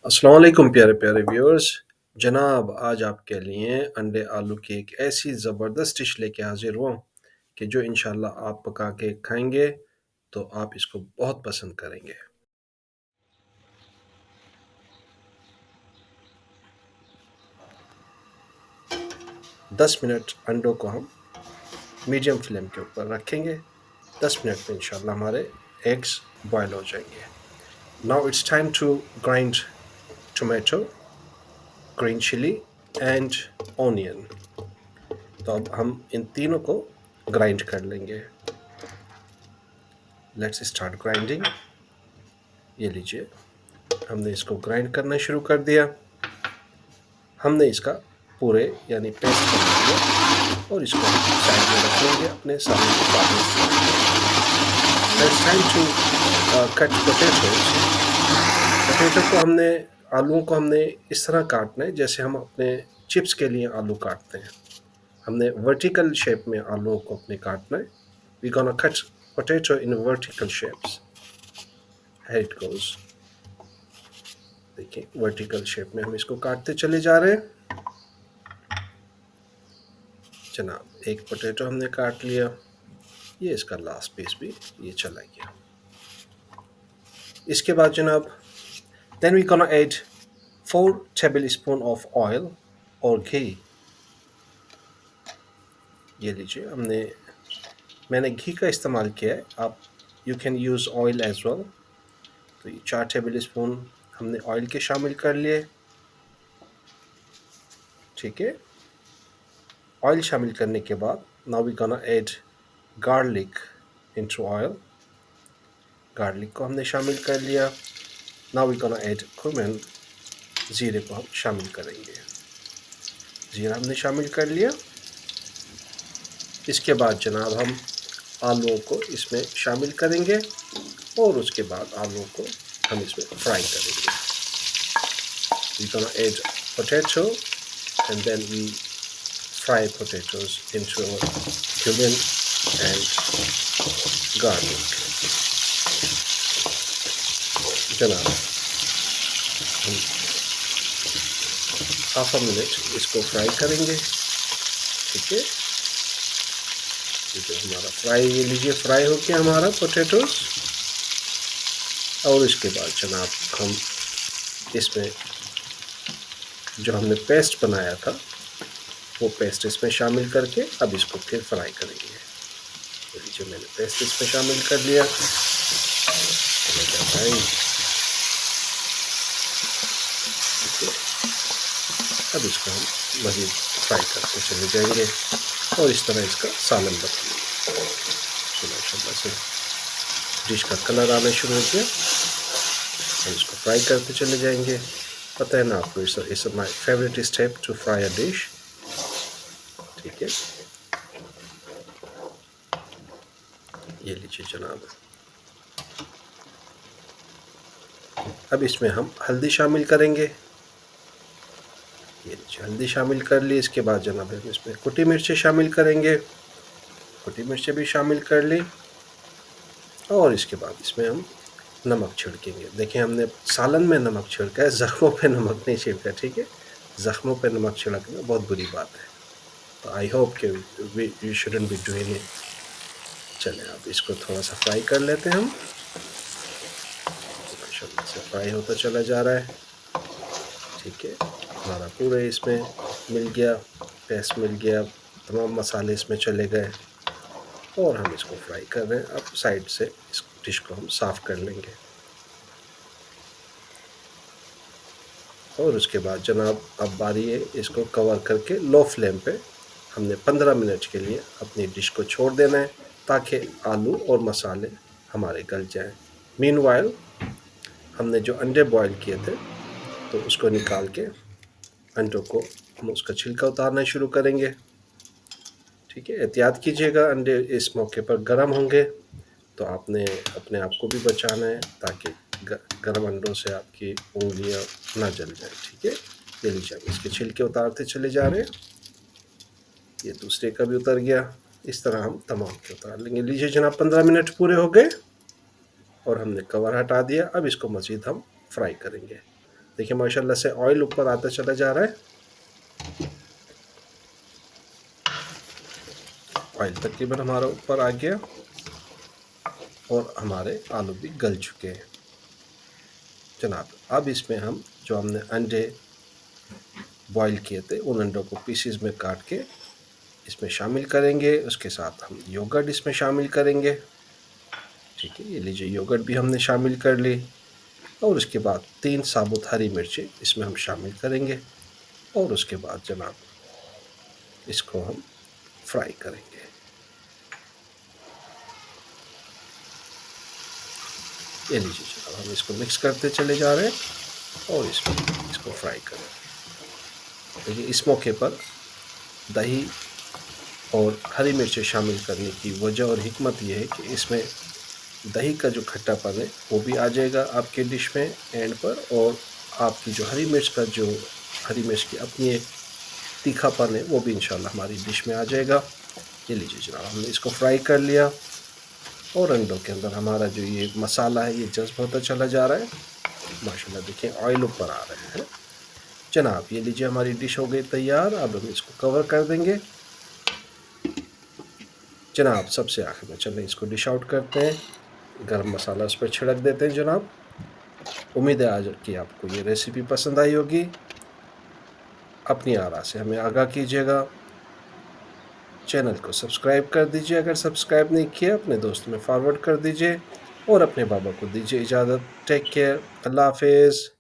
अस्सलाम वालेकुम प्यारे प्यारे व्यूअर्स। जनाब आज आपके लिए अंडे आलू की एक ऐसी ज़बरदस्त डिश लेके हाजिर हुआ हूँ कि जो इंशाल्लाह आप पका के खाएंगे तो आप इसको बहुत पसंद करेंगे। 10 मिनट अंडों को हम मीडियम फ्लेम के ऊपर रखेंगे। 10 मिनट में इंशाल्लाह हमारे एग्स बॉयल हो जाएंगे। Now it's time to grind tomato, green chilli and onion. तो अब हम इन तीनों को ग्राइंड कर लेंगे। Let's start grinding. ये लीजिए, हमने इसको ग्राइंड करना शुरू कर दिया। हमने इसका पूरे यानी पेस्ट बना लिया और इसको साइड में रख लेंगे अपने सामने के partner. It's time to cut potatoes. Potato को हमने आलूओं को हमने इस तरह काटना है जैसे हम अपने चिप्स के लिए आलू काटते हैं। हमने वर्टिकल शेप में आलूओं को अपने काटना है। We gonna cut potato in vertical shapes. Here it goes. देखिए, वर्टिकल शेप में हम इसको काटते चले जा रहे हैं। जनाब एक पोटैटो हमने काट लिया। ये इसका लास्ट पीस भी ये चला गया। इसके बाद जनाब then we gonna add 4 tablespoon of oil और घी। ये लीजिए, मैंने घी का इस्तेमाल किया है, आप you can use oil as well. तो ये 4 टेबलस्पून हमने ऑयल के शामिल कर लिए। ठीक है, ऑयल शामिल करने के बाद now we gonna add garlic into oil. Garlic को हमने शामिल कर लिया। Now we gonna add cumin. ज़ीरे को हम शामिल करेंगे। ज़ीरा हमने शामिल कर लिया। इसके बाद जनाब हम आलूओं को इसमें शामिल करेंगे और उसके बाद आलूओं को हम इसमें फ्राई करेंगे। We gonna add potato and then we fry potatoes into cumin and garlic। जनाब हम हाफ अ मिनट इसको फ्राई करेंगे। ठीक है, जो हमारा फ्राई, ये लीजिए फ्राई हो गया हमारा पोटैटोज। और इसके बाद जनाब हम इसमें जो हमने पेस्ट बनाया था वो पेस्ट इसमें शामिल करके अब इसको फिर फ्राई करेंगे। तो लीजिए, मैंने पेस्ट इसमें शामिल कर लिया। अब इसको हम मज़ीद फ्राई करते चले जाएंगे और इस तरह इसका सालन बनाएंगे। माशाल्लाह से डिश का कलर आना शुरू हो गया। हम इसको फ्राई करते चले जाएंगे। पता है ना आपको, is my favourite step to fry a dish. ठीक है, ये लीजिए जनाब। अब इसमें हम हल्दी शामिल करेंगे। ये लीजिए, हल्दी शामिल कर ली। इसके बाद जनाब हम इसमें कुटी मिर्चें शामिल करेंगे। कुटी मिर्चें भी शामिल कर ली और इसके बाद इसमें हम नमक छिड़केंगे। देखिए, हमने सालन में नमक छिड़का है, ज़ख्मों पे नमक नहीं छिड़का। ठीक है, ज़ख्मों पे नमक छिड़कना बहुत बुरी बात है। तो आई होप कि you shouldn't be doing it. चलें, अब इसको थोड़ा सा फ्राई कर लेते हैं हम। माशाल्लाह से फ्राई होता चला जा रहा है। ठीक है, हमारा पूरा इसमें मिल गया, पेस्ट मिल गया, तमाम मसाले इसमें चले गए और हम इसको फ्राई कर रहे हैं। अब साइड से इस डिश को हम साफ़ कर लेंगे। और उसके बाद जनाब अब बारी है इसको कवर करके लो फ्लेम पे हमने 15 मिनट के लिए अपनी डिश को छोड़ देना है ताकि आलू और मसाले हमारे गल जाएं। मीनवाइल हमने जो अंडे बॉईल किए थे तो उसको निकाल के अंडों को हम उसका छिलका उतारना शुरू करेंगे। ठीक है, एहतियात कीजिएगा, अंडे इस मौके पर गर्म होंगे तो आपने अपने आप को भी बचाना है ताकि गर्म अंडों से आपकी उंगलियां ना जल जाए। ठीक है, ये लीजिए, इसके छिलके उतारते चले जा रहे हैं। ये दूसरे का भी उतर गया। इस तरह हम तमाम के उतार लेंगे। लीजिए जनाब, 15 मिनट पूरे हो गए और हमने कवर हटा दिया। अब इसको मज़ीद हम फ्राई करेंगे। देखिए माशाल्लाह से ऑयल ऊपर आता चला जा रहा है। ऑयल तकरीबन हमारा ऊपर आ गया और हमारे आलू भी गल चुके हैं जनाब। अब इसमें हम जो हमने अंडे बॉईल किए थे उन अंडों को पीसेस में काट के इसमें शामिल करेंगे। उसके साथ हम योगर्ट इसमें शामिल करेंगे। ठीक है, ये लीजिए योगर्ट भी हमने शामिल कर ली और उसके बाद 3 साबुत हरी मिर्चें इसमें हम शामिल करेंगे और उसके बाद जनाब इसको हम फ्राई करेंगे। ये लीजिए जनाब, हम इसको मिक्स करते चले जा रहे हैं और इसमें इसको फ्राई करें। देखिए इस मौके पर दही और हरी मिर्चें शामिल करने की वजह और हिकमत ये है कि इसमें दही का जो खट्टापन है वो भी आ जाएगा आपके डिश में एंड पर, और आपकी जो हरी मिर्च की अपनी एक तीखापन है वो भी इंशाल्लाह हमारी डिश में आ जाएगा। ये लीजिए जनाब, हमने इसको फ्राई कर लिया और अंडों के अंदर हमारा जो ये मसाला है ये जज्ब होता चला जा रहा है। माशाल्लाह देखिए ऑयल ऊपर आ रहे हैं जनाब। ये लीजिए हमारी डिश हो गई तैयार। अब हम इसको कवर कर देंगे जनाब। सबसे आखिर में चलें इसको डिश आउट करते हैं, गरम मसाला उस पर छिड़क देते हैं जनाब। उम्मीद है आज कि आपको ये रेसिपी पसंद आई होगी। अपनी आरा से हमें आगाह कीजिएगा। चैनल को सब्सक्राइब कर दीजिए अगर सब्सक्राइब नहीं किया, अपने दोस्तों में फॉरवर्ड कर दीजिए और अपने बाबा को दीजिए इजाज़त। टेक केयर, अल्लाह हाफिज़।